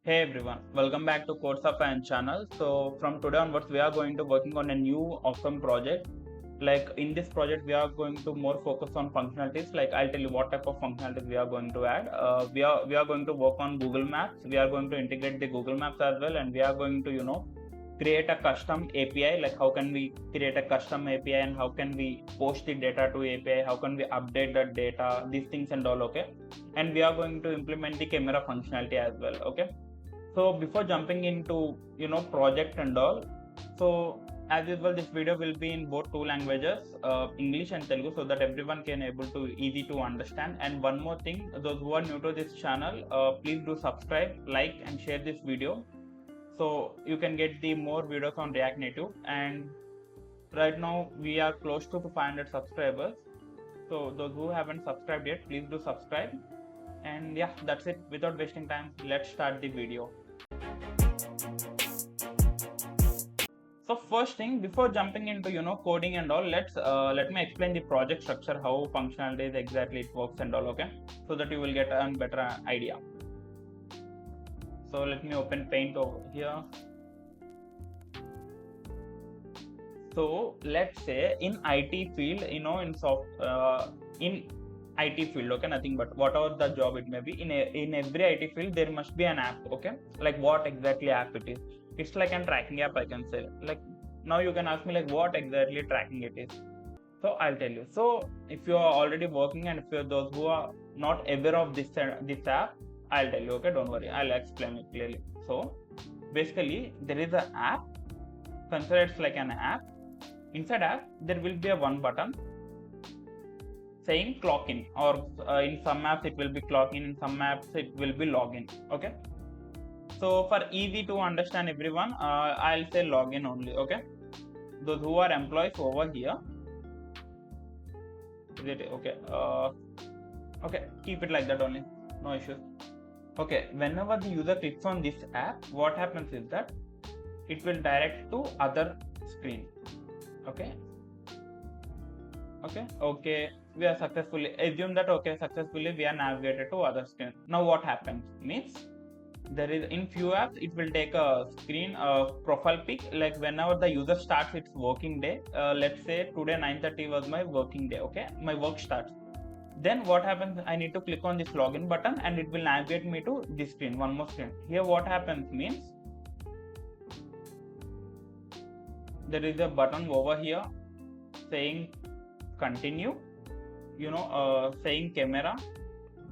Hey everyone, welcome back to Codes of Science channel. So from today onwards, we are going to working on a new awesome project. Like in this project, we are going to more focus on functionalities. Like I'll tell you what type of functionalities we are going to add. We are going to work on Google Maps. We are going to integrate the Google Maps as well, and we are going to create a custom API. Like how can we create a custom API and how can we post the data to API? How can we update the data? These things and all. Okay, and we are going to implement the camera functionality as well. Okay. So before jumping into project and all, so as usual this video will be in both two languages, English and Telugu, so that everyone can able to easy to understand. And one more thing, those who are new to this channel, please do subscribe, like and share this video so you can get the more videos on React Native. And right now we are close to 500 subscribers, so those who haven't subscribed yet, please do subscribe. And yeah, that's it. Without wasting time, let's start the video. So first thing, before jumping into coding and all, let me explain the project structure, how functionalities exactly it works and all. Okay, so that you will get a better idea. So let me open Paint over here. So let's say in IT field, in IT field, okay, nothing but whatever the job it may be, in every IT field there must be an app. Okay, like what exactly app it is? It's like a tracking app, I can say. Like now you can ask me like what exactly tracking it is. So I'll tell you. So if you are already working and if you're those who are not aware of this app, I'll tell you. Okay, don't worry, I'll explain it clearly. So basically there is an app. Consider it's like an app. Inside app there will be a one button saying clock in, or in some apps it will be clock in, in some apps it will be login. Okay, so for easy to understand everyone, I'll say login only. Okay, those who are employees over here, is it okay? Okay, keep it like that only, no issues. Okay, whenever the user clicks on this app, what happens is that it will direct to other screen. Okay, we are successfully assume that successfully we are navigated to other screen. Now what happens means, there is in few apps it will take a screen profile pic, like whenever the user starts its working day. Let's say today 9:30 was my working day. Okay, my work starts. Then what happens, I need to click on this login button and it will navigate me to this screen, one more screen. Here what happens means, there is a button over here saying continue, saying camera.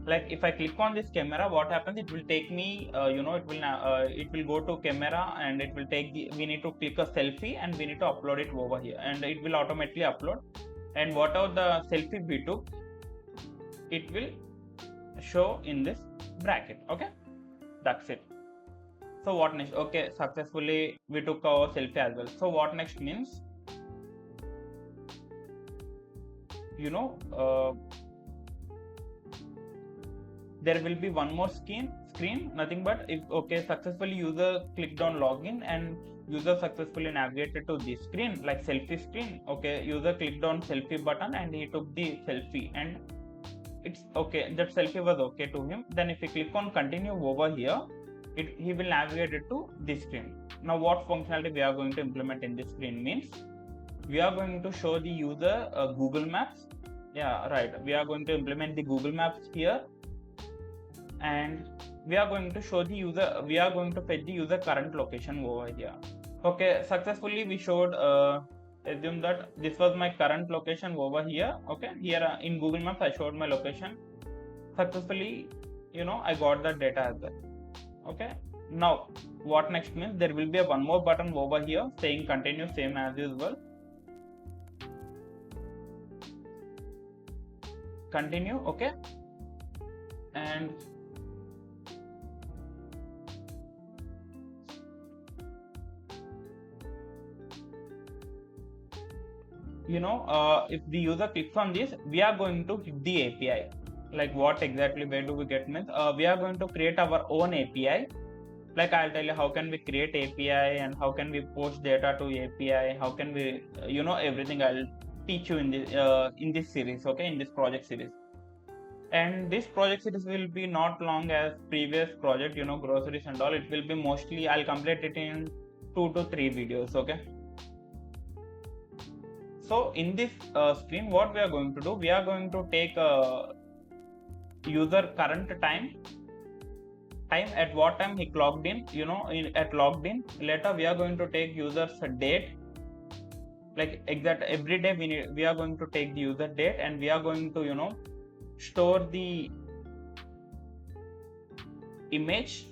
Like if I click on this camera, what happens, it will take me, it will go to camera and it will take we need to click a selfie and we need to upload it over here and it will automatically upload. And whatever the selfie we took, it will show in this bracket. Okay, that's it. So what next? Okay, successfully we took our selfie as well. So what next means, there will be one more screen, nothing but if successfully user clicked on login and user successfully navigated to this screen, like selfie screen. Okay, user clicked on selfie button and he took the selfie and it's okay, that selfie was okay to him. Then if you click on continue over here, he will navigate it to this screen. Now what functionality we are going to implement in this screen means, we are going to show the user Google Maps. Yeah, right, we are going to implement the Google Maps here, and we are going to show the user, we are going to fetch the user current location over here. Okay, successfully we showed, assume that this was my current location over here. Okay, here in Google Maps I showed my location successfully. I got that data as well. Okay, now what next means, there will be a one more button over here saying continue, same as usual. Continue. Okay, and if the user clicks on this, we are going to hit the API. Like what exactly, where do we get means, we are going to create our own API. Like I'll tell you how can we create API and how can we post data to API, how can we everything I'll teach you in this series. Okay, in this project series. And this project series will be not long as previous project, groceries and all. It will be mostly, I'll complete it in 2 to 3 videos. Okay, so in this screen, what we are going to do, we are going to take user current time at what time he clocked in, at logged in. Later we are going to take user's date, like exact every day we are going to take the user date, and we are going to store the image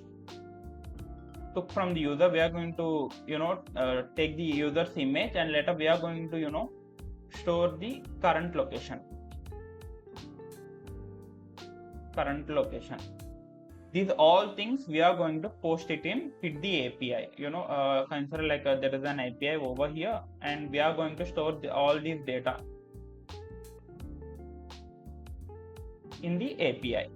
took from the user. We are going to take the user's image, and later we are going to store the current location. These all things we are going to post it in with the API. Consider like there is an API over here, and we are going to store all these data in the API.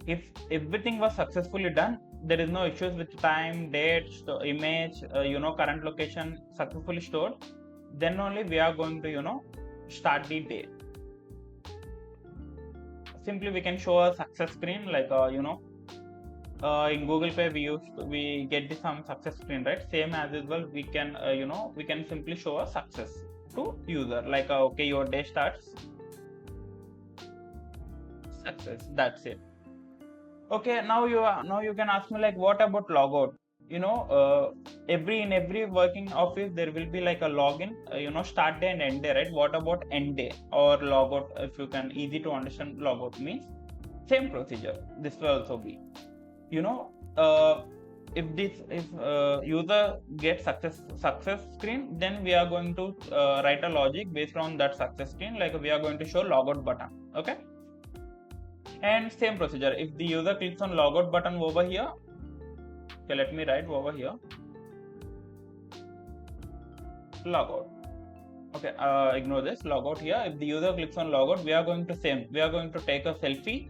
If everything was successfully done, there is no issues with time, date, image, current location successfully stored, then only we are going to start the day. Simply we can show a success screen, like in Google Pay we get some success screen, right? Same as usual, we can we can simply show a success to user, like okay, your day starts success. That's it. Okay, now you can ask me, like, what about logout? In every working office there will be like a login, start day and end day, right? What about end day or logout? If you can easy to understand, logout means same procedure. This will also be, if user gets success screen, then we are going to write a logic based on that success screen, like we are going to show logout button. Okay, and same procedure, if the user clicks on logout button over here, okay, let me write over here logout. Okay, ignore this logout here. If the user clicks on logout, we are going to take a selfie,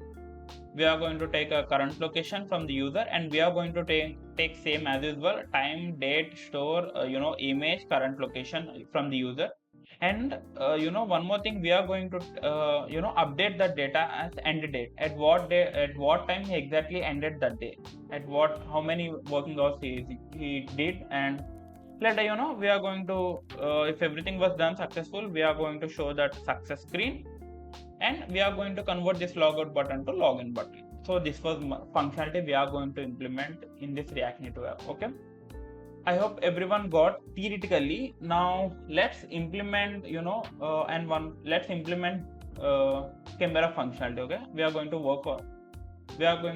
we are going to take a current location from the user, and we are going to take same as usual, time, date, store, image, current location from the user. And one more thing, we are going to update the data as end date, at what time he exactly ended that day, how many working hours he did. And later we are going to if everything was done successful, we are going to show that success screen, and we are going to convert this logout button to login button. So this was functionality we are going to implement in this React Native app. Okay, I hope everyone got theoretically. Now let's implement let's implement camera functionality. Okay, we are going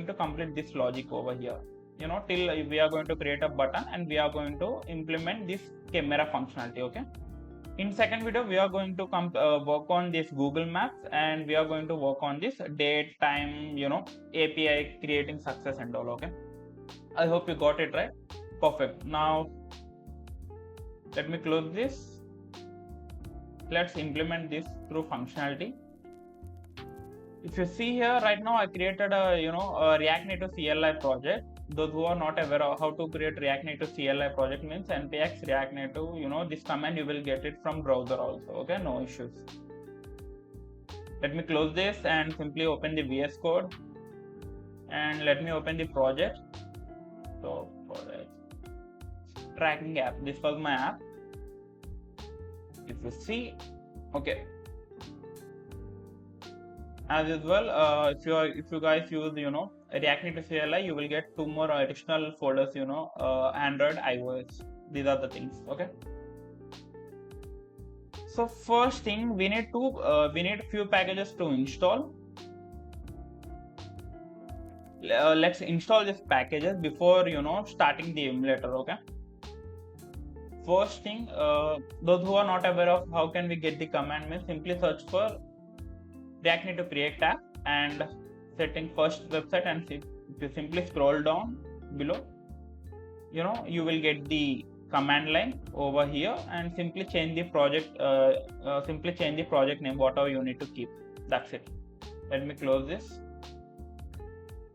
to complete this logic over here, till we are going to create a button, and we are going to implement this camera functionality. Okay, in second video we are going to work on this Google Maps, and we are going to work on this date, time, API creating success and all. Okay, I hope you got it right. Perfect. Now let me close this. Let's implement this through functionality. If you see here, right now I created a React Native CLI project. Those who are not aware of how to create React Native CLI project, means npx React Native, this command you will get it from browser also. Okay, no issues. Let me close this and simply open the VS Code, and let me open the project. So project tracking app, this was my app. If you see, okay, as usual, if you guys use React Native CLI, you will get 2 more additional folders, Android, iOS. These are the things. Okay, so first thing, we need few packages to install. Let's install these packages before starting the emulator. Okay, first thing, those who are not aware of how can we get the command, means simply search for React Native Create app and setting first website, and if you simply scroll down below, you will get the command line over here, and simply change the project name, whatever you need to keep. That's it. Let me close this.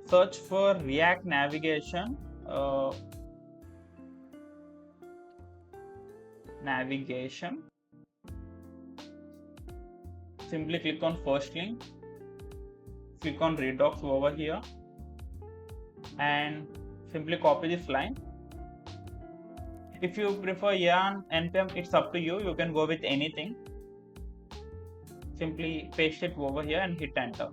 Search for React navigation. navigation. Simply click on first link, click on redox over here, and simply copy this line. If you prefer yarn npm, it's up to you. You can go with anything. Simply paste it over here and hit enter.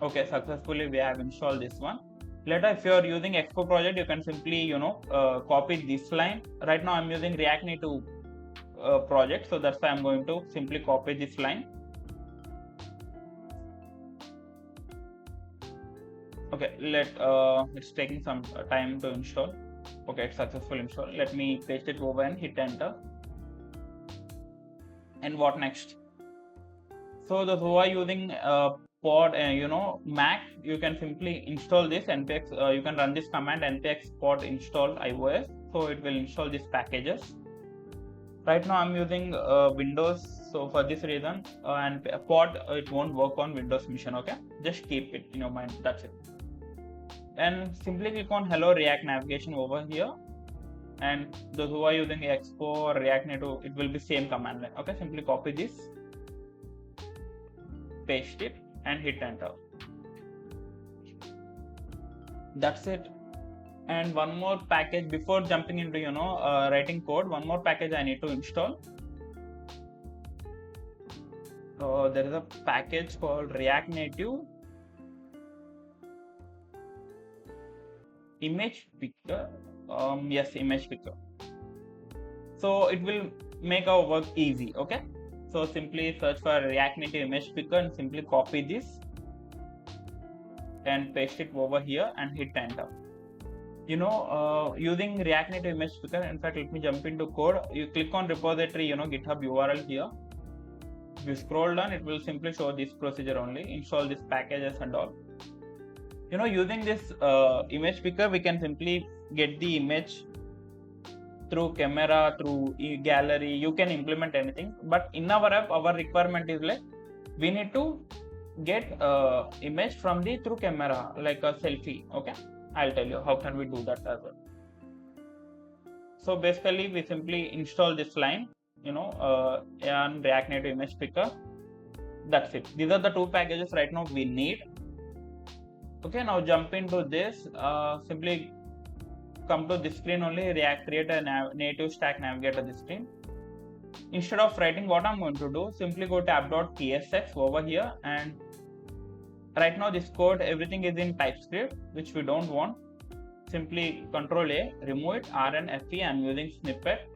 Okay, successfully we have installed this one. Later, if you are using Expo project, you can simply copy this line. Right now I'm using React Native project, so that's why I'm going to simply copy this line. Okay, it's taking some time to install. Okay, it's successful install. Let me paste it over and hit enter. And what next? So those who are using pod Mac, you can simply install this npx. You can run this command npx pod install iOS, so it will install these packages. Right now I'm using Windows, so for this reason and pod it won't work on Windows machine. Okay, just keep it in your mind. That's it. And simply click on hello React navigation over here, and those who are using Expo or React Native, it will be same command line. Okay, simply copy this, paste it and hit enter. That's it. And one more package before jumping into writing code, one more package I need to install. There is a package called React Native image picker. Yes, image picker. So it will make our work easy. Okay, so simply search for React Native image picker and simply copy this and paste it over here and hit enter. Using React Native image picker, in fact, let me jump into code. You click on repository, GitHub URL here. If you scroll down, it will simply show this procedure only. Install these packages and all. Using this image picker, we can simply get the image through camera, through gallery. You can implement anything, but in our app, our requirement is like we need to get image from the through camera, like a selfie. Okay, I'll tell you how can we do that as well. So basically, we simply install this line, on React Native image picker. That's it. These are the two packages right now we need. Okay, now jump into this. Simply come to this screen only. Create a native stack navigator this screen. Instead of writing, what I'm going to do, simply go to app.tsx over here, and right now this code, everything is in TypeScript, which we don't want. Simply Control A, remove it, RNFE. I'm using snippet.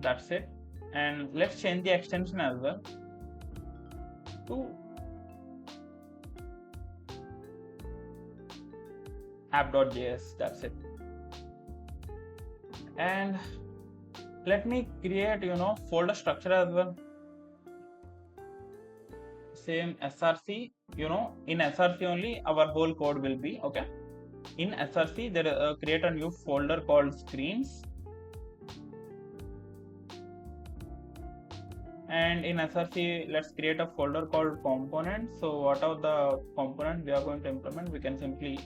That's it. And let's change the extension as well to app.js. That's it. And let me create folder structure as well. Same src. In src only our whole code will be. Okay, in src there create a new folder called screens, and in src let's create a folder called components. So what are the components we are going to implement, we can simply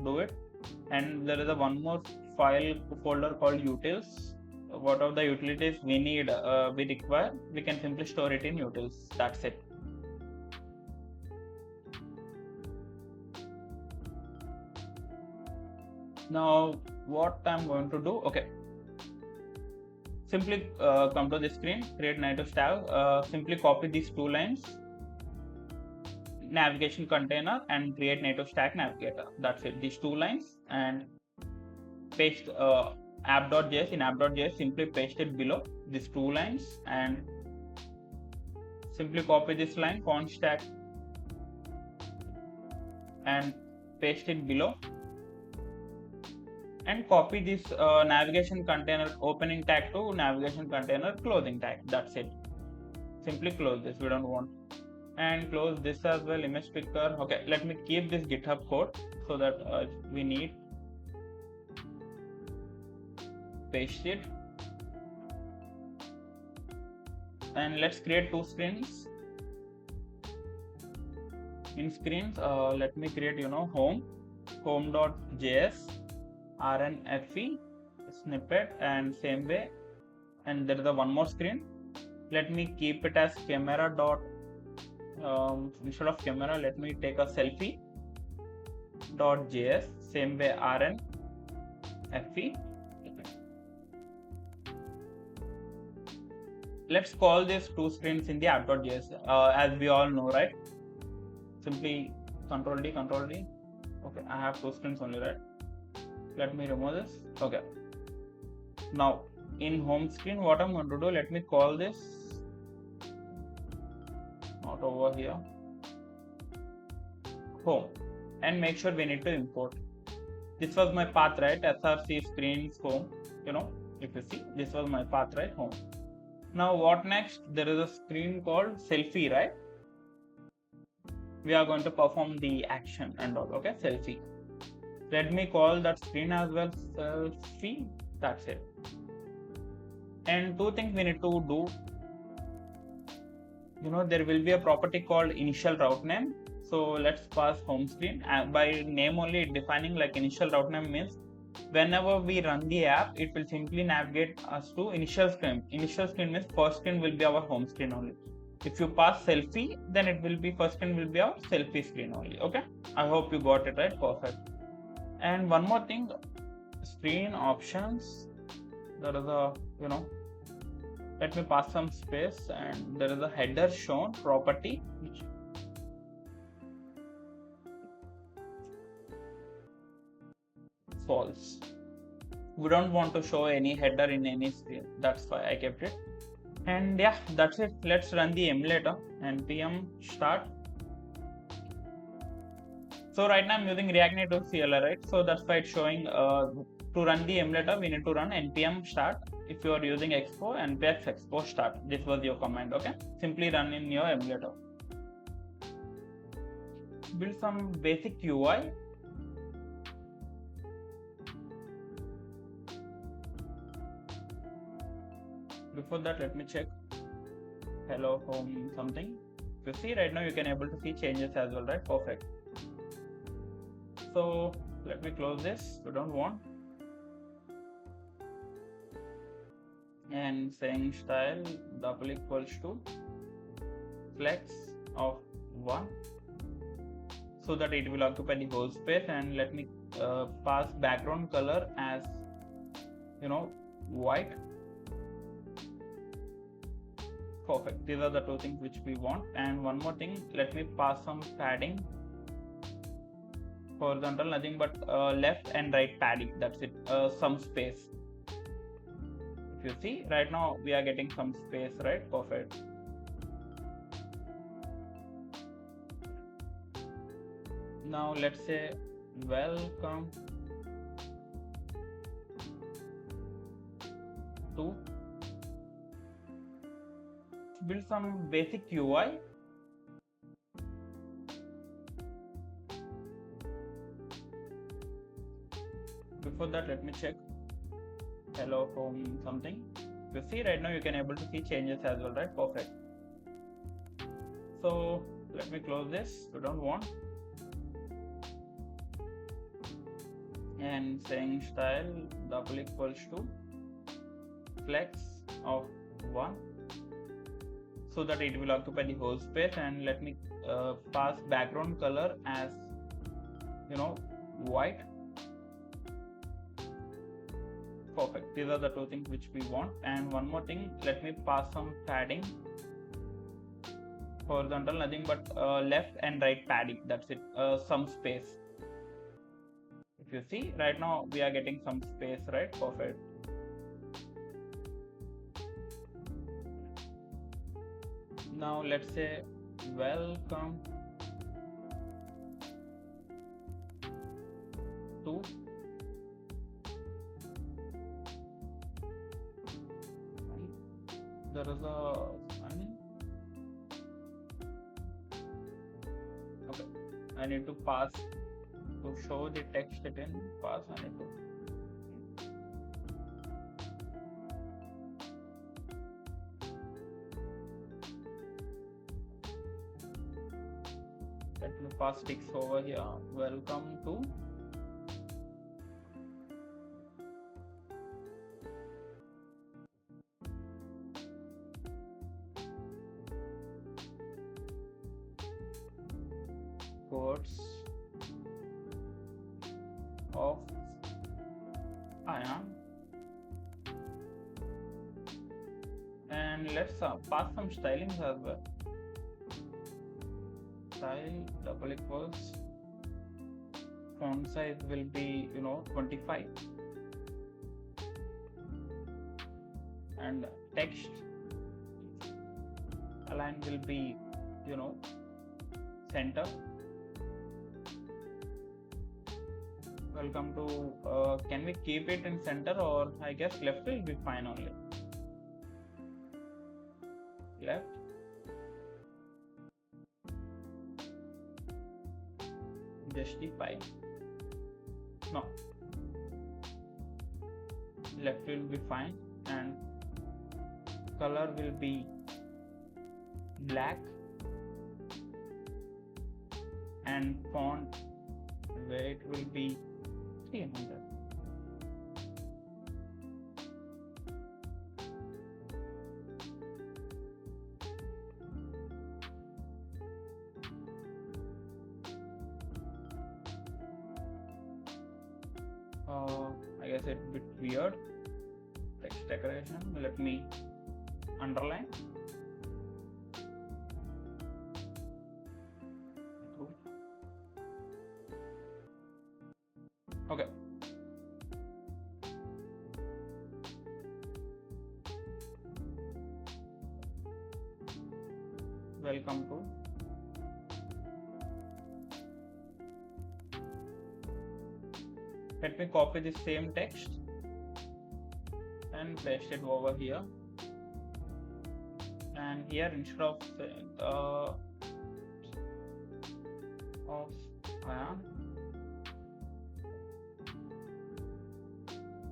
do it. And there is a one more file folder called utils. What are the utilities we need, we require, we can simply store it in utils. That's it. Now what I'm going to do, okay, simply come to the screen, create native stack, simply copy these two lines, navigation container and create native stack navigator. That's it, these two lines, and paste app.js. In app.js, simply paste it below these two lines, and simply copy this line, const stack, and paste it below, and copy this navigation container opening tag to navigation container closing tag. That's it. Simply close this, we don't want. And close this as well, image picker. Okay, let me keep this GitHub code so that we need. Paste it, and let's create two screens. In screens, let me create home.js, RNFE, snippet, and same way and there is a one more screen. Let me keep it as camera dot instead of camera, let me take a selfie dot js, same way rn fe. Let's call these two screens in the app.js as we all know, right? Simply control D. Okay, I have two screens only, right? Let me remove this. Okay, now in home screen, what I'm going to do, let me call this not over here, home, and make sure we need to import. This was my path, right? src screens home, if you see, this was my path, right? Home. Now what next? There is a screen called selfie, right? We are going to perform the action and all. Okay, selfie. Let me call that screen as well, selfie. That's it. And two things we need to do. There will be a property called initial route name. So let's pass home screen. By name only defining like initial route name means whenever we run the app, it will simply navigate us to initial screen. Initial screen means first screen will be our home screen only. If you pass selfie, then it will be first screen will be our selfie screen only. Okay, I hope you got it right. Perfect. And one more thing, screen options, there is a let me pass some space, and there is a header shown property which false. We don't want to show any header in any screen, that's why I kept it. And yeah, that's it. Let's run the emulator. npm start. So right now I'm using React Native CLI, right? So that's why it's showing to run the emulator, we need to run npm start. If you are using expo, npx expo start. This was your command, okay? Simply run in your emulator. Build some basic UI. Before that, let me check hello home something. You see right now you can able to see changes as well, right? Perfect. So let me close this. We don't want. And saying style double equals to flex of 1, so that it will occupy the whole space. And let me pass background color as white. Perfect. These are the two things which we want. And one more thing, let me pass some padding, horizontal, nothing but left and right padding. That's it. Some space. If you see right now we are getting some space, right? Perfect. Now let's say welcome to build some basic UI. Before that, let me check hello home something. You see right now you can able to see changes as well, right? Perfect. So let me close this. We don't want. And saying style double equals to flex of 1, so that it will occupy the whole space. And let me pass background color as white. Perfect. These are the two things which we want. And one more thing, let me pass some padding, horizontal, nothing but left and right padding. That's it. Some space. If you see right now we are getting some space, right? Perfect. Now let's say welcome to there is a okay, I need to pass to show the text it in pass. I need to let me pass text over here. Welcome to quotes of ion, and let's pass some stylings as well. Style double equals font size will be 25, and text align will be center. Welcome to can we keep it in center, or I guess left will be fine only. Left. Justify. No. Left will be fine, and color will be black, and font weight will be 300. I guess it's a bit weird. Text decoration. Let me underline. Okay. Welcome to let me copy the same text and paste it over here, and here instead of ion.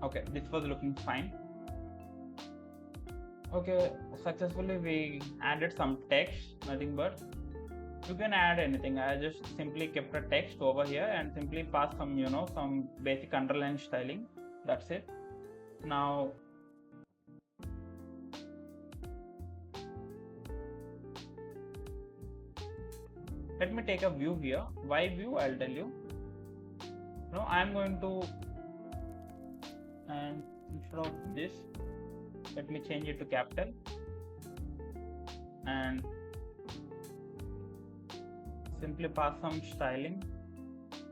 Okay, this was looking fine. Okay, successfully we added some text, nothing but you can add anything. I just simply kept a text over here and simply pass some some basic underline styling. That's it. Now let me take a view here. Why view? I'll tell you. Now I'm going to, and instead of this, let me change it to capital, and simply pass some styling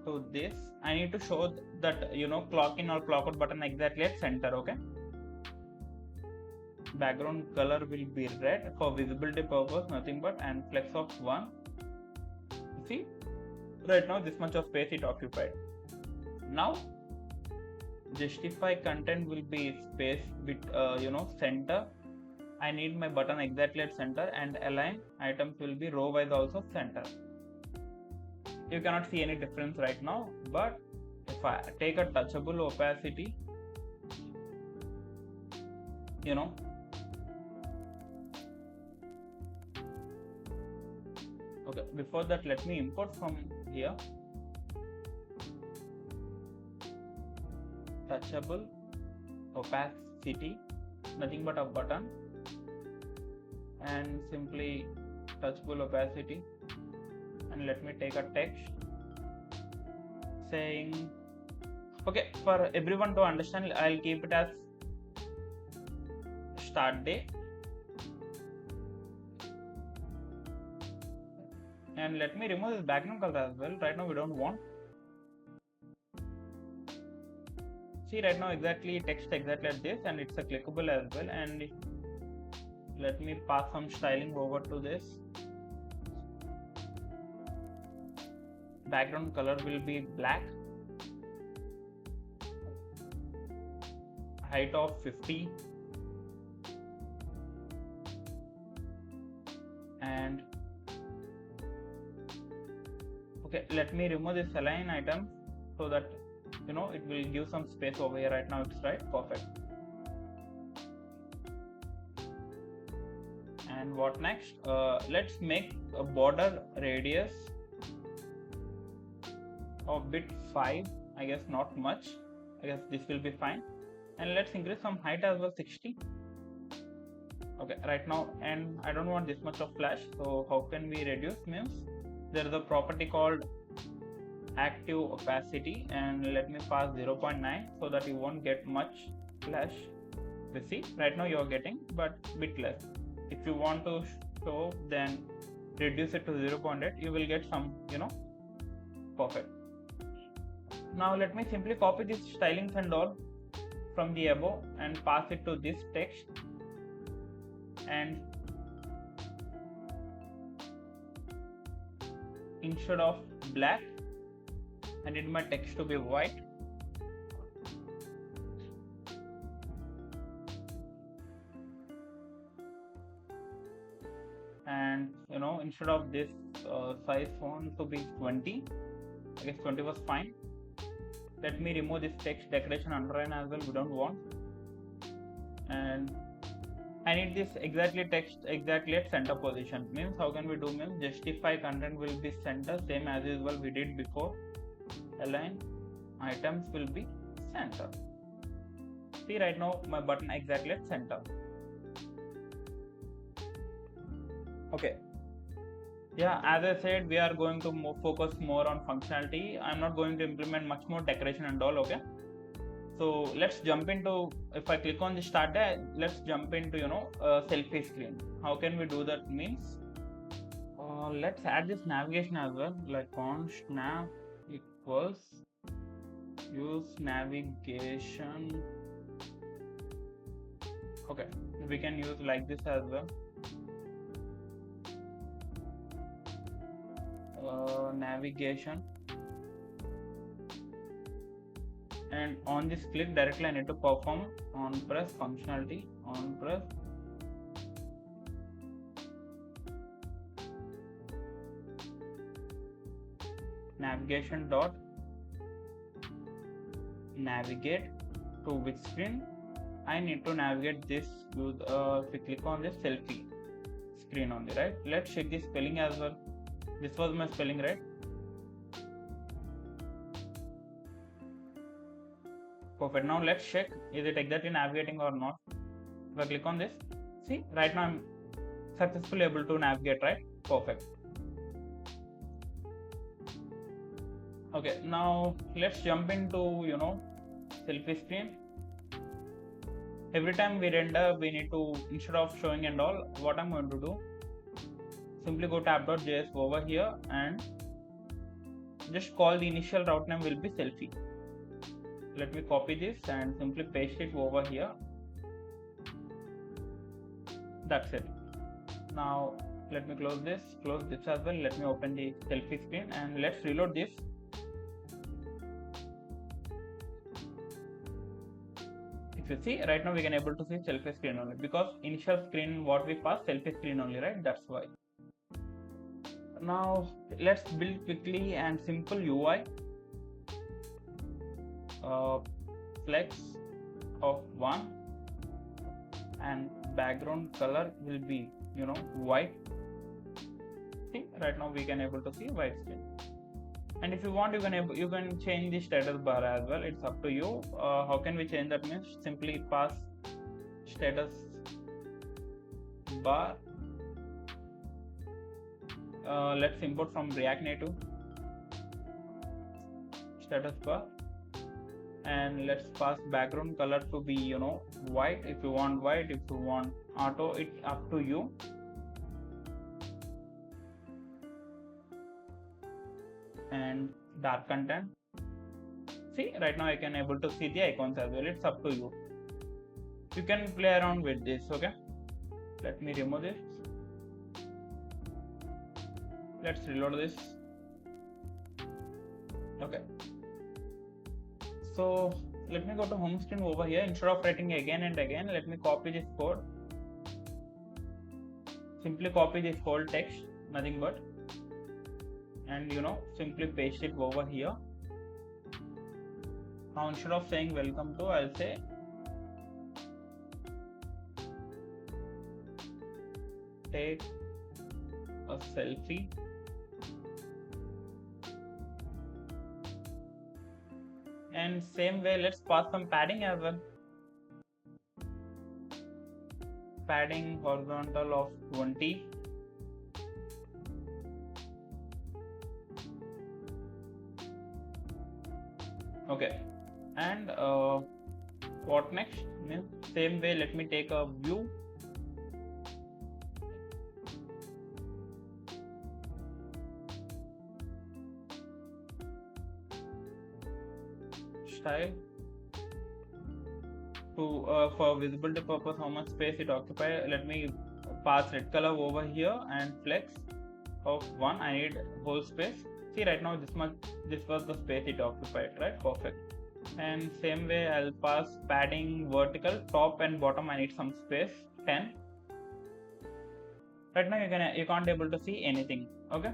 to this. I need to show that clock in or clock out button exactly at center. Okay, background color will be red for visibility purpose, nothing but, and flex of 1. See, right now this much of space it occupied. Now justify content will be space with center. I need my button exactly at center, and align items will be row wise also center. You cannot see any difference right now, but if I take a touchable opacity, okay, before that let me import from here touchable opacity, nothing but a button, and simply touchable opacity, and let me take a text saying, okay, for everyone to understand, I'll keep it as start day, and let me remove this background color as well. Right now we don't want. See, right now exactly text exactly at this, and it's a clickable as well, and let me pass some styling over to this. Background color will be black, height of 50, and okay, let me remove this align item so that it will give some space over here. Right now it's right, perfect. And what next? Let's make a border radius of bit 5, I guess, not much. I guess this will be fine, and let's increase some height as well, 60. Okay, right now, and I don't want this much of flash, so how can we reduce? Means there is a property called active opacity, and let me pass 0.9 so that you won't get much flash. You see, right now you are getting but bit less. If you want to show, then reduce it to 0.8, you will get some, perfect. Now let me simply copy these stylings and all from the above and pass it to this text, and instead of black, I need my text to be white. And instead of this size font to be 20, I guess 20 was fine. Let me remove this text decoration underline as well, we don't want. And I need this exactly text exactly at center position. Means how can we do? Means justify content will be center, same as usual we did before. Align items will be center. See, right now my button exactly at center. Okay. Yeah, as I said, we are going to focus more on functionality. I'm not going to implement much more decoration and all. Okay. So let's jump into, if I click on the start day, let's jump into selfie screen. How can we do that? Means let's add this navigation as well, like const nav equals use navigation. Okay, we can use like this as well. Navigation, and on this click directly I need to perform on press functionality, on press navigation dot navigate to which screen. I need to navigate this to if we click on this selfie screen only, right? Let's check the spelling as well. This was my spelling, right? Perfect. Now let's check, is it exactly navigating or not? If I click on this, see, right now I'm successfully able to navigate, right? Perfect. Okay, now let's jump into selfie screen. Every time we render, we need to, instead of showing and all, what I'm going to do, simply go to app.js over here and just call the initial route name will be selfie. Let me copy this and simply paste it over here. That's it. Now let me close this as well. Let me open the selfie screen and let's reload this. If you see, right now we can able to see selfie screen only, because initial screen what we passed selfie screen only, right? That's why. Now let's build quickly and simple UI. Flex of 1 and background color will be white. See, right now we can able to see white screen. And if you want, you can change the status bar as well. It's up to you. How can we change that? Means simply pass status bar. Let's import from React Native status bar, and let's pass background color to be white. If you want white, if you want auto, it's up to you. And dark content. See, right now I can able to see the icons as well. It's up to you. You can play around with this. Okay, let me remove this. Let's reload this. Okay, so let me go to home screen over here. Instead of writing again and again, let me copy this code. Simply copy this whole text, nothing but, and simply paste it over here. Now instead of saying welcome to, I'll say take a selfie. And same way, let's pass some padding as well. Padding horizontal of 20. Okay, and what next? Same way, let me take a view. Style to for visibility purpose, how much space it occupies. Let me pass red color over here and flex of 1. I need whole space. See, right now this was the space it occupied, right? Perfect. And same way I'll pass padding vertical, top and bottom I need some space, 10. Right now you can't able to see anything. Okay,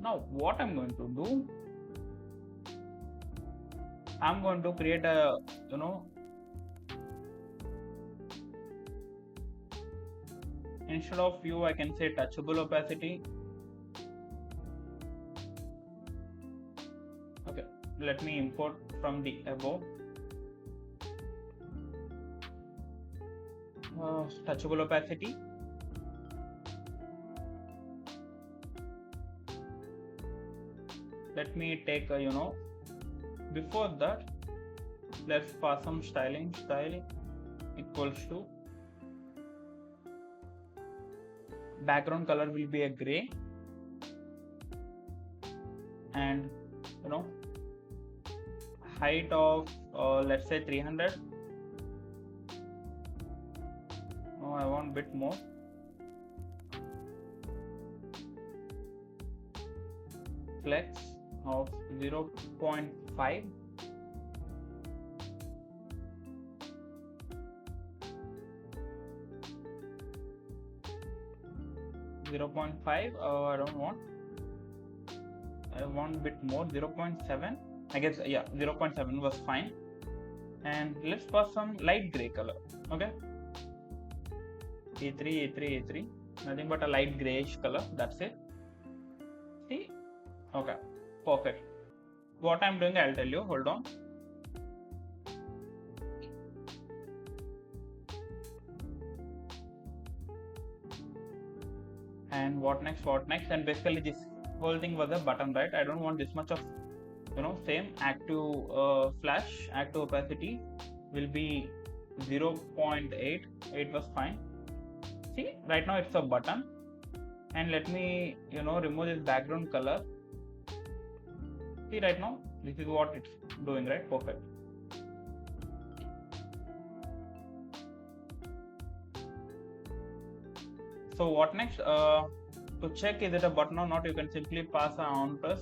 now what I'm going to do, I'm going to create a instead of view I can say touchable opacity. Okay, let me import from the above. Touchable opacity. Let me take a before that let's pass some styling. Style equals to background color will be a gray, and height of let's say 300. I want bit more. Flex of 0.5. I don't want. I want bit more. 0.7. I guess, yeah, 0.7 was fine. And let's pass some light gray color. Okay. E3. Nothing but a light grayish color. That's it. See? Okay. Perfect. What I'm doing, I'll tell you. Hold on. And what next? And basically this whole thing was a button, right? I don't want this much of same active flash. Active opacity will be 0.8. 8 was fine. See, right now it's a button. And let me remove this background color. See, right now this is what it's doing, right? Perfect. So what next? To check is it a button or not, you can simply pass an on press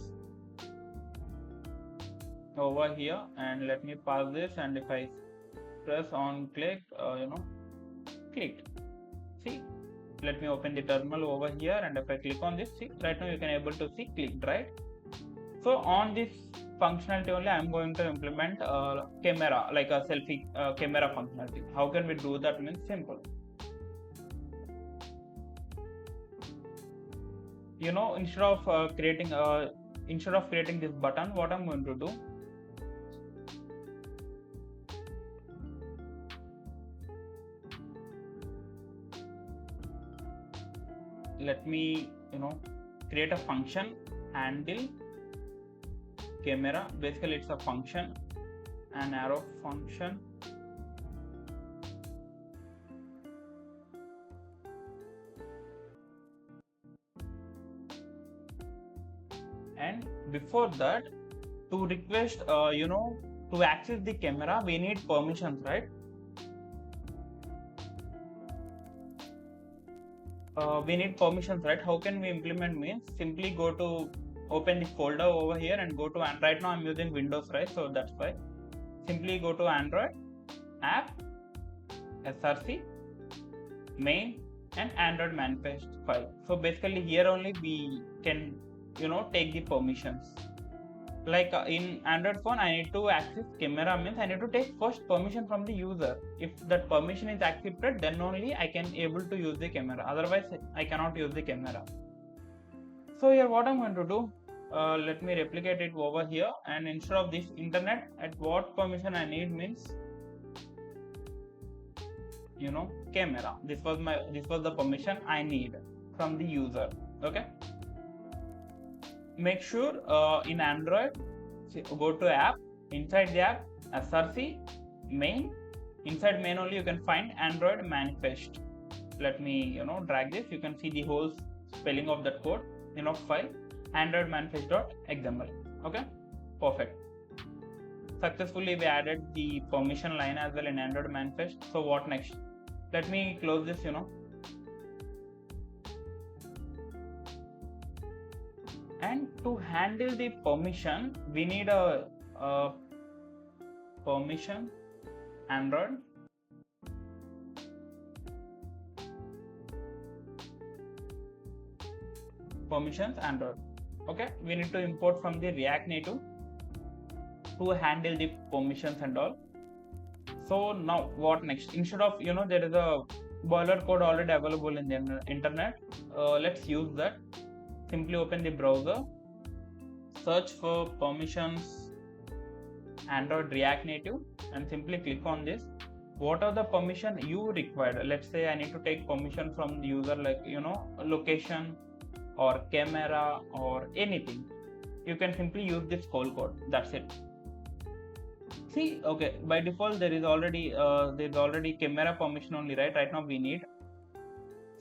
over here, and let me pass this, and if I press on click, clicked. See, let me open the terminal over here, and if I click on this, see, right now you can able to see clicked, right? So on this functionality only I'm going to implement camera, like a selfie camera functionality. How can we do that? Means simple. Instead of creating this button, what I'm going to do, let me create a function handle camera. Basically it's a function, an arrow function, and before that, to request to access the camera we need permissions, right? We need permissions, right? How can we implement? Means simply go to open the folder over here and go to, and right now I'm using Windows, right? So that's why simply go to Android app, src, main, and Android manifest file. So basically here only we can take the permissions. Like in Android phone, I need to access camera, means I need to take first permission from the user. If that permission is accepted, then only I can able to use the camera. Otherwise, I cannot use the camera. So here what I'm going to do, let me replicate it over here, and instead of this internet, at what permission I need means camera. This was the permission I need from the user. Okay. make sure in Android, go to app, inside the app, src main, inside main only you can find Android manifest. Let me drag this. You can see the whole spelling of that code in our file, Android manifest.xml. okay, perfect. Successfully we added the permission line as well in Android manifest. So what next? Let me close this. And to handle the permission, we need a permission Android permissions Android. Okay, we need to import from the React Native to handle the permissions and all. So now what next? Instead of there is a boiler code already available in the internet. Let's use that. Simply open the browser, search for permissions Android React Native, and simply click on this. What are the permission you require? Let's say I need to take permission from the user, like location or camera or anything. You can simply use this whole code. That's it. See, okay, by default there is already camera permission only, right? Right now we need,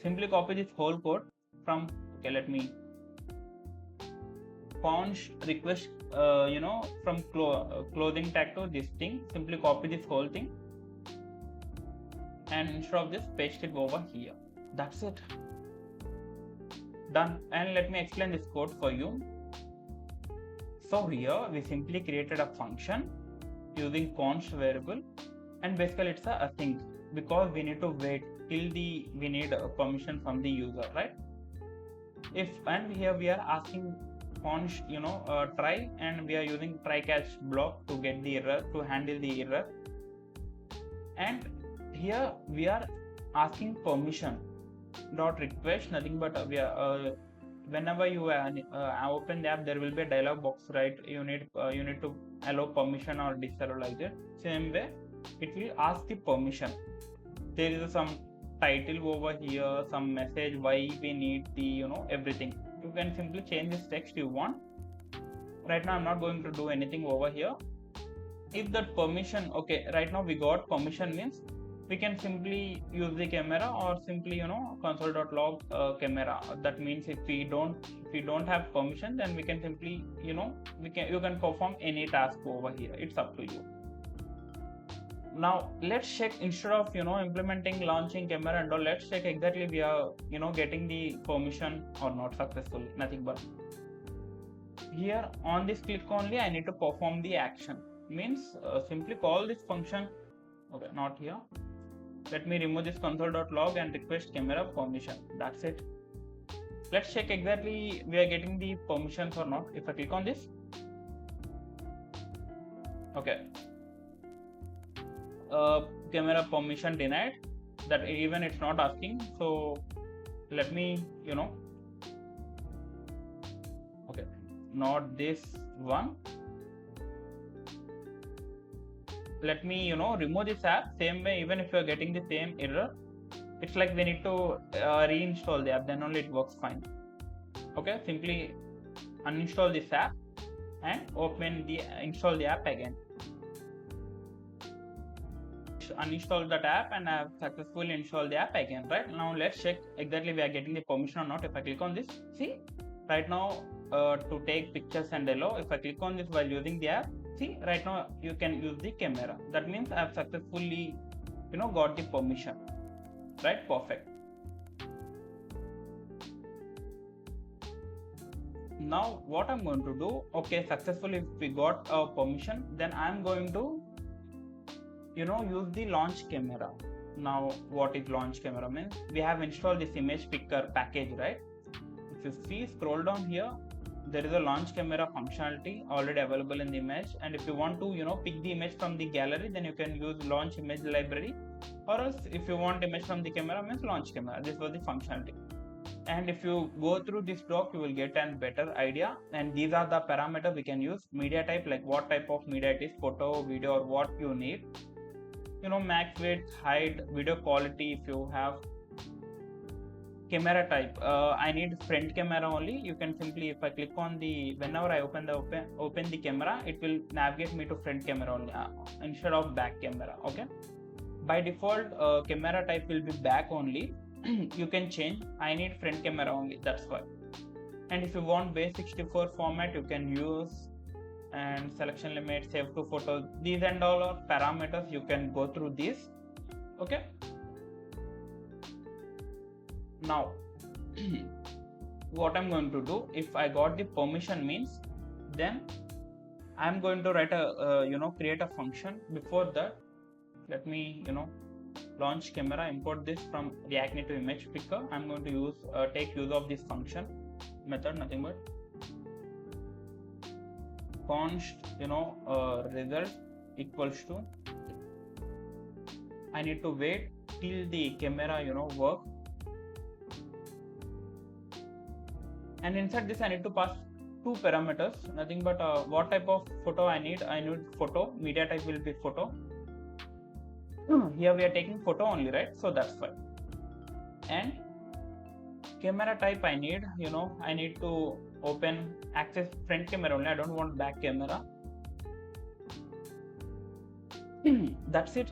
simply copy this whole code from, okay, let me const request from clothing tag to this thing. Simply copy this whole thing, and instead of this, paste it over here. That's it, done. And let me explain this code for you. So here we simply created a function using const variable, and basically it's a async, because we need to wait till we need permission from the user, right? And here we are asking const try, and we are using try catch block to get the error, to handle the error. And here we are asking permission dot request, nothing but we are whenever you open the app, there will be a dialog box, right? You need to allow permission or disallow, like that. Same way it will ask the permission. There is some title over here, some message, why we need the everything. You can simply change this text you want. Right now I'm not going to do anything over here. If that permission, okay, right now we got permission, means we can simply use the camera, or simply console.log camera. That means if we don't have permission, then we can simply you can perform any task over here. It's up to you. Now let's check, instead of implementing launching camera and all, let's check exactly we are getting the permission or not successfully. Nothing but here on this click only I need to perform the action. Means simply call this function. Okay, not here. Let me remove this console.log and request camera permission. That's it. Let's check exactly we are getting the permissions or not. If I click on this, okay, camera permission denied. That even it's not asking. So let me okay, not this one. Let me remove this app. Same way, even if you are getting the same error, it's like we need to reinstall the app, then only it works fine. Okay, simply uninstall this app and install the app again. Uninstall that app, and I have successfully installed the app again. Right now let's check exactly we are getting the permission or not. If I click on this, see, right now to take pictures and allow, if I click on this while using the app, see, right now you can use the camera. That means I have successfully got the permission, right? Perfect. Now what I'm going to do, okay, successfully if we got a permission, then I'm going to use the launch camera. Now what is launch camera means? We have installed this image picker package, right? If you see, scroll down here, there is a launch camera functionality already available in the image. And if you want to pick the image from the gallery, then you can use launch image library, or else if you want image from the camera, means launch camera. This was the functionality. And if you go through this doc, you will get a better idea. And these are the parameters we can use. Media type, like what type of media it is, photo, video, or what you need. Max width, height, video quality if you have, camera type, I need front camera only. You can simply, if I click on the, whenever I open the camera, it will navigate me to front camera only instead of back camera. Okay, by default camera type will be back only. You can change. I need front camera only, that's why. And if you want base 64 format, you can use, and selection limit, save to photos, these and all are parameters. You can go through these. Okay, now what I'm going to do, if I got the permission means, then I'm going to write a create a function. Before that, let me launch camera, import this from React Native image picker. I'm going to use take use of this function method, nothing but const result equals to, I need to wait till the camera work, and inside this I need to pass two parameters, nothing but what type of photo I need photo, media type will be photo. Here we are taking photo only, right? So that's fine. And camera type I need to open access front camera only. I don't want back camera. That's it,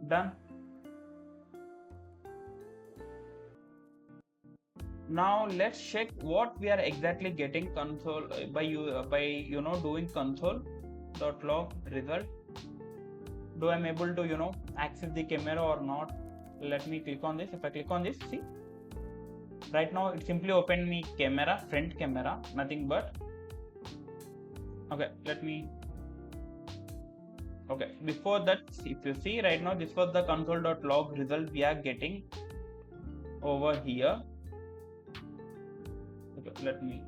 done. Now let's check what we are exactly getting console by doing console.log result. Do I'm able to access the camera or not? Let me click on this. If I click on this, see, right now it simply opened me camera, front camera, nothing but. Okay, before that, if you see right now, this was the console.log result we are getting over here. Okay, let me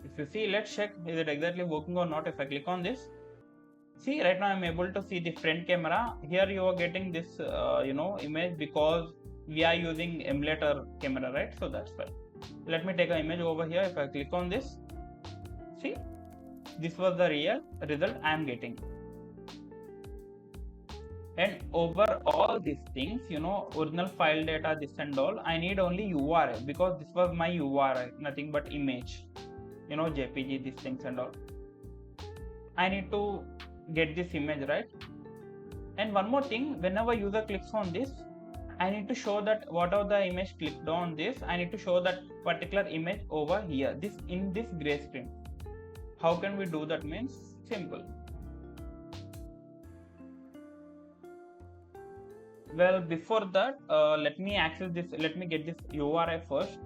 if you see, let's check is it exactly working or not. If I click on this, see, right now I'm able to see the front camera. Here you are getting this image because we are using emulator camera, right? So that's fine. Let me take an image over here. If I click on this, see, this was the real result I am getting. And over all these things, original file data, this and all, I need only URI, because this was my URI, nothing but image, JPG, these things and all. I need to get this image, right? And one more thing, whenever user clicks on this, I need to show that whatever the image clicked on this, I need to show that particular image over here, this in this gray screen. How can we do that? Means simple. Well, before that, let me access this. Let me get this URI first.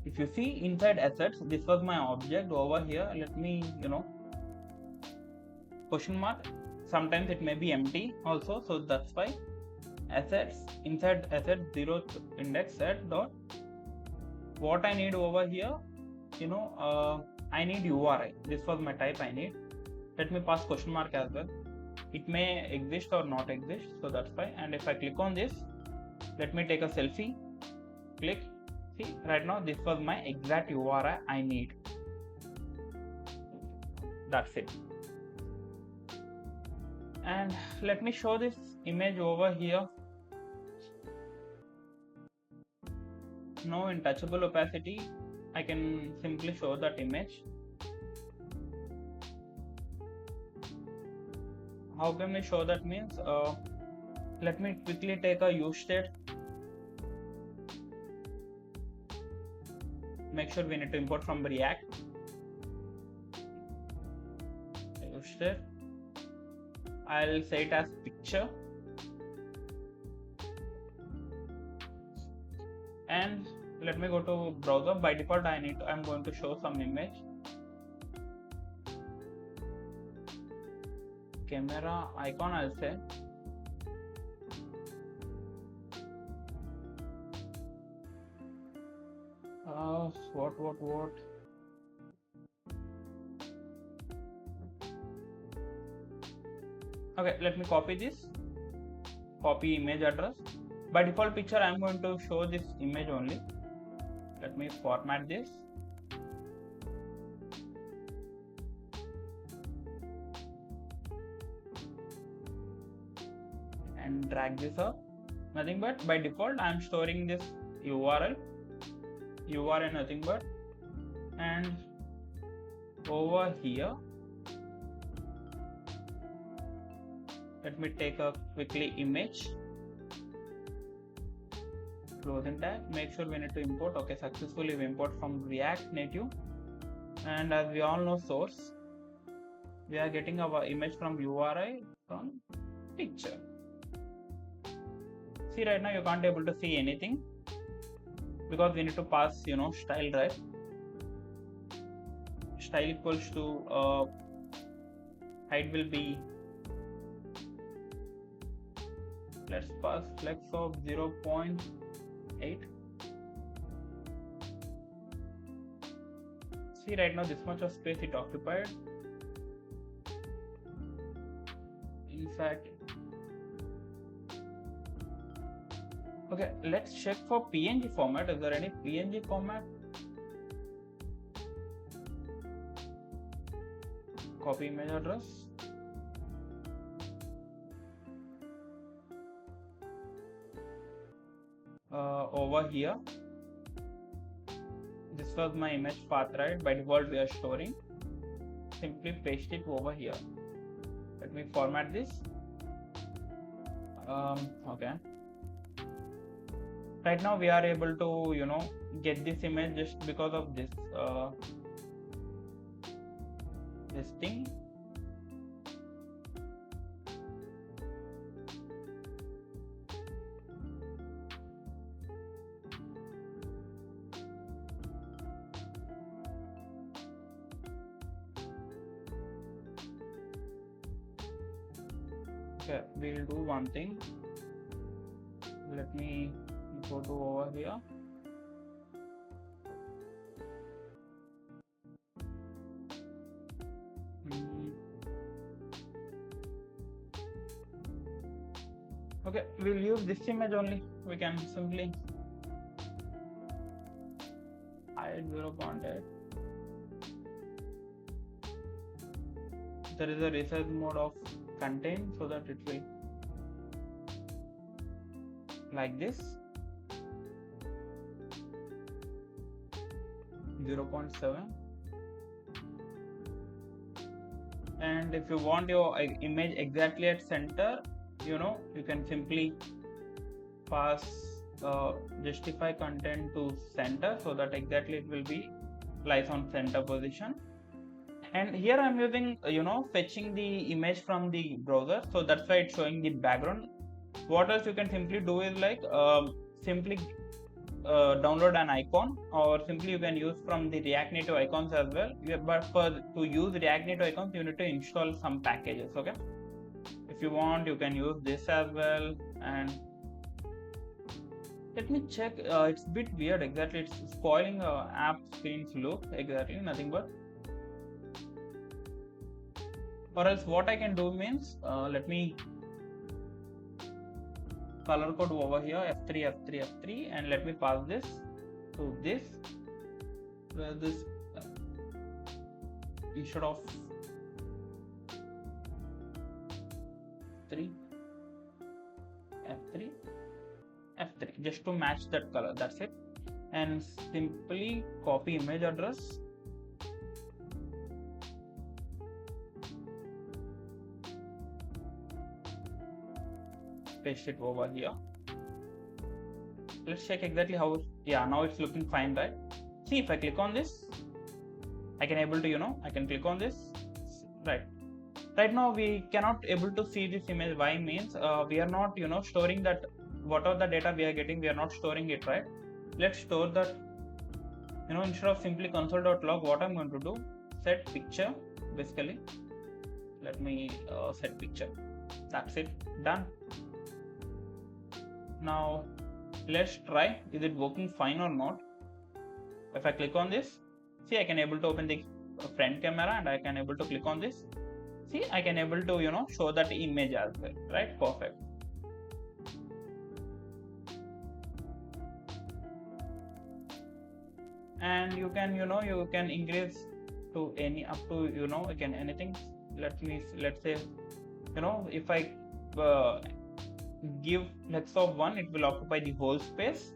If you see inside assets, this was my object over here. Let me, question mark. Sometimes it may be empty also, so that's why assets, inside assets 0th index set dot. What I need over here, I need URI. This was my type I need. Let me pass question mark as well. It may exist or not exist, so that's fine. And if I click on this, let me take a selfie. Click. See, right now this was my exact URI I need. That's it. And let me show this image over here. No untouchable opacity. I can simply show that image. How can we show that? Means let me quickly take a use state. Make sure we need to import from React. Use state. I'll say it as picture. And let me go to browser. By default, I'm going to show some image. Camera icon, I'll say. What? Okay, let me copy this. Copy image address. By default picture, I'm going to show this image only. Let me format this. And drag this up. Nothing but by default, I'm storing this URL nothing but, and over here, let me take a quickly image. Closing tag. Make sure we need to import. Okay, successfully we import from React Native, and as we all know, source, we are getting our image from URI from picture. See, right now you can't able to see anything because we need to pass style, right? Style equals to height will be, let's pass flex of 0.8. See, right now this much of space it occupied. In fact, okay, let's check for PNG format. Is there any PNG format? Copy image address. Over here, this was my image path, right? By default, we are storing. Simply paste it over here. Let me format this. Okay. Right now we are able to get this image just because of this this thing. Okay, we'll do one thing. Let me go to over here. Okay, we'll use this image only. We can simply hide 0.8. There is a resize mode of contain so that it will like this. 0.7. And if you want your image exactly at center, you can simply pass justify content to center so that exactly it will be lies on center position. And here I'm using fetching the image from the browser, so that's why it's showing the background. What else you can simply do is like simply download an icon, or simply you can use from the React Native icons as well. But to use React Native icons, you need to install some packages. Okay, if you want, you can use this as well. And let me check. It's a bit weird. Exactly, it's spoiling app screen's look. Exactly, nothing but. Or else, what I can do means let me color code over here F3, and let me pass this to this, where this instead of 3 F3 just to match that color. That's it. And simply copy image address, paste it over here. Let's check exactly how. Yeah, now it's looking fine, right? See, if I click on this, I can able to I can click on this, right now we cannot able to see this image. Why means we are not storing that. Whatever the data we are getting, we are not storing it, right? Let's store that. Instead of simply console.log, what I'm going to do, set picture. Basically, let me set picture. That's it, done. Now let's try, is it working fine or not? If I click on this, see, I can able to open the front camera, and I can able to click on this. See, I can able to show that image as well, right? Perfect. and you can you can increase to any up to again anything. Let's say if I give length of 1, it will occupy the whole space.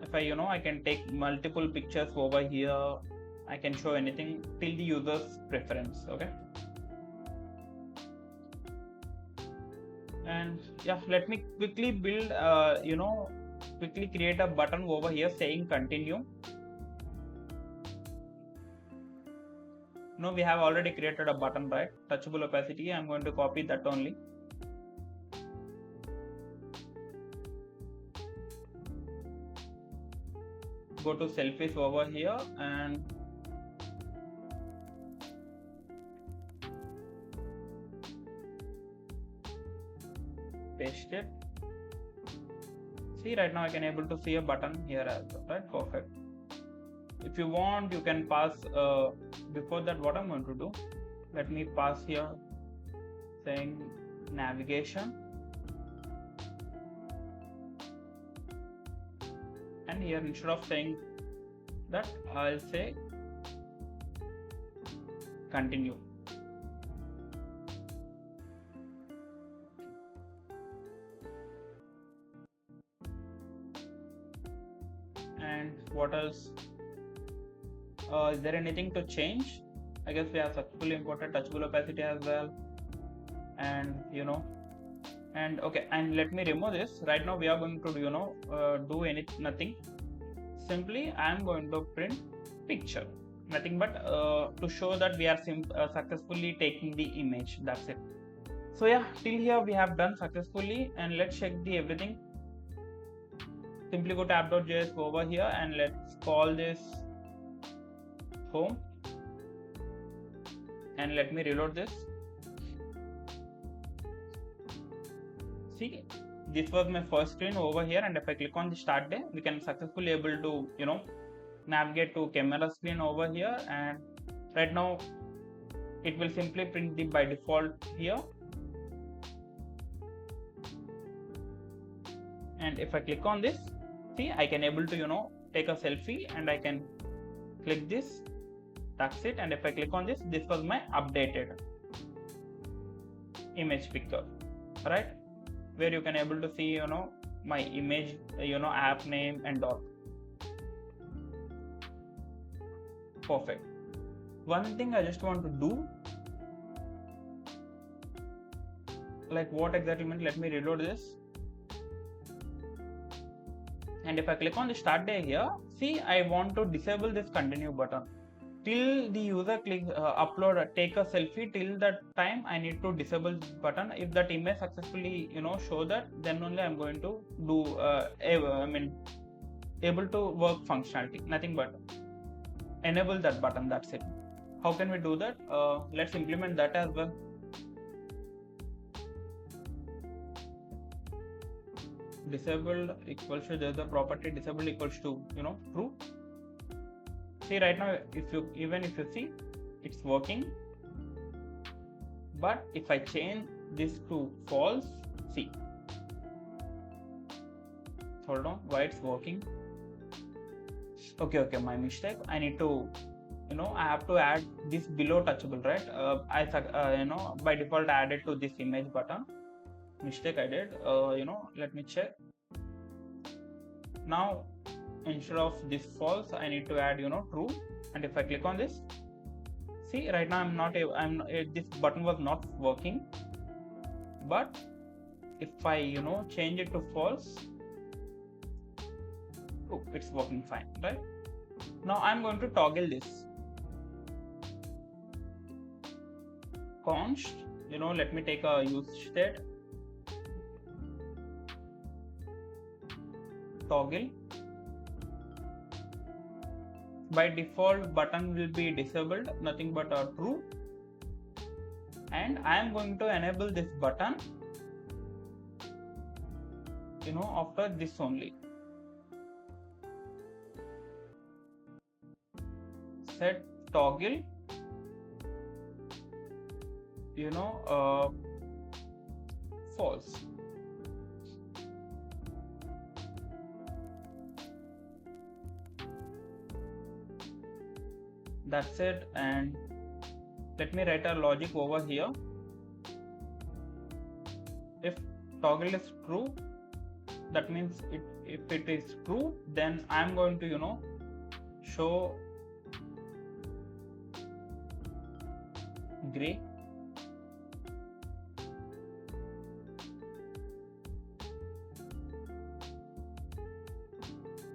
If I I can take multiple pictures over here, I can show anything till the user's preference. Okay, and yeah, let me quickly build quickly create a button over here saying continue. No, we have already created a button, right? Touchable opacity, I'm going to copy that only. Go to selfies over here and paste it. See, right now I can able to see a button here as well, right? Perfect. If you want, you can pass before that. What I'm going to do, let me pass here saying navigation, and here instead of saying that, I'll say continue. And what else? Is there anything to change? I guess we have successfully imported touchable opacity as well, and and okay, and let me remove this. Right now we are going to do nothing. Simply I am going to print picture, nothing but to show that we are successfully taking the image. That's it. So yeah, till here we have done successfully, and let's check the everything. Simply go to app.js over here and let's call this home, and let me reload this. See, this was my first screen over here, and if I click on the start day, we can successfully able to navigate to camera screen over here, and right now it will simply print the by default here. And if I click on this, see, I can able to take a selfie, and I can click this. That's it. And if I click on this was my updated image picker, right, where you can able to see my image, app name and all. Perfect. One thing I just want to do, like what exactly meant, let me reload this. And if I click on the start day here, see, I want to disable this continue button. Till the user upload, take a selfie, till that time I need to disable this button. If that image successfully show that, then only I'm going to do able to work functionality. Nothing but enable that button. That's it. How can we do that? Let's implement that as well. Disabled equals to, there's a property disabled equals to true. See, right now even if you see, it's working, but if I change this to false, see, hold on, why it's working? Okay, my mistake. I need to I have to add this below touchable, right? I by default added to this image button. Mistake I did. Let me check. Now instead of this false, I need to add true. And if I click on this, see, right now this button was not working, but if I change it to false, it's working fine, right? Now I'm going to toggle this const, let me take a use state, toggle. By default button will be disabled, nothing but true, and I am going to enable this button after this only. Set toggle false. That's it. And let me write a logic over here. If toggle is true, that means if it is true, then I'm going to show gray.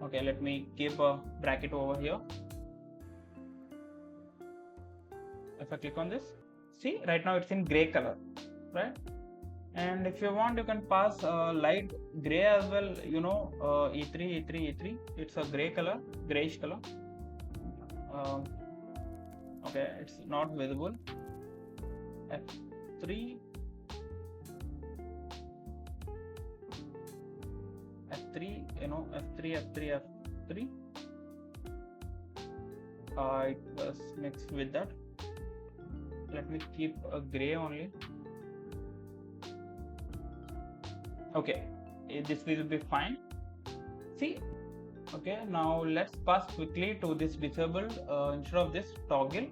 Okay, let me keep a bracket over here. If I click on this, see, right now it's in gray color, right? And if you want, you can pass light gray as well, E3. It's a gray color, grayish color. Okay, it's not visible. F3, F3. It was mixed with that. Let me keep a gray only. Okay, this will be fine. See, okay, now let's pass quickly to this disable instead of this toggle.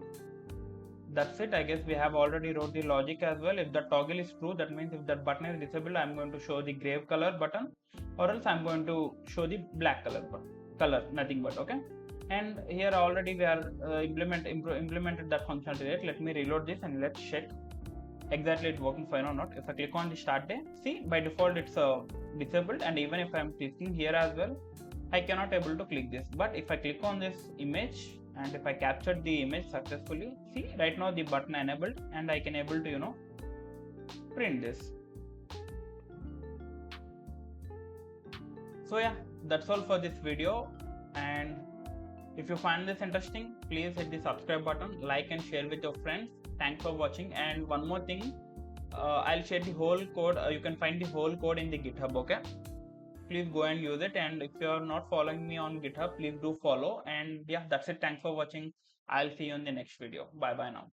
That's it. I guess we have already wrote the logic as well. If the toggle is true, that means if that button is disabled, I'm going to show the gray color button, or else I'm going to show the black color, nothing but. Okay. And here already we are implemented that functionality. Right? Let me reload this and let's check exactly it's working fine or not. If I click on the start day, see, by default it's disabled, and even if I'm clicking here as well, I cannot able to click this. But if I click on this image and if I captured the image successfully, see, right now the button enabled and I can able to print this. So yeah, that's all for this video. And if you find this interesting, please hit the subscribe button, like and share with your friends. Thanks for watching. And one more thing, I'll share the whole code. You can find the whole code in the GitHub. Okay, please go and use it. And if you are not following me on GitHub, please do follow. And yeah, that's it. Thanks for watching. I'll see you in the next video. Bye bye now.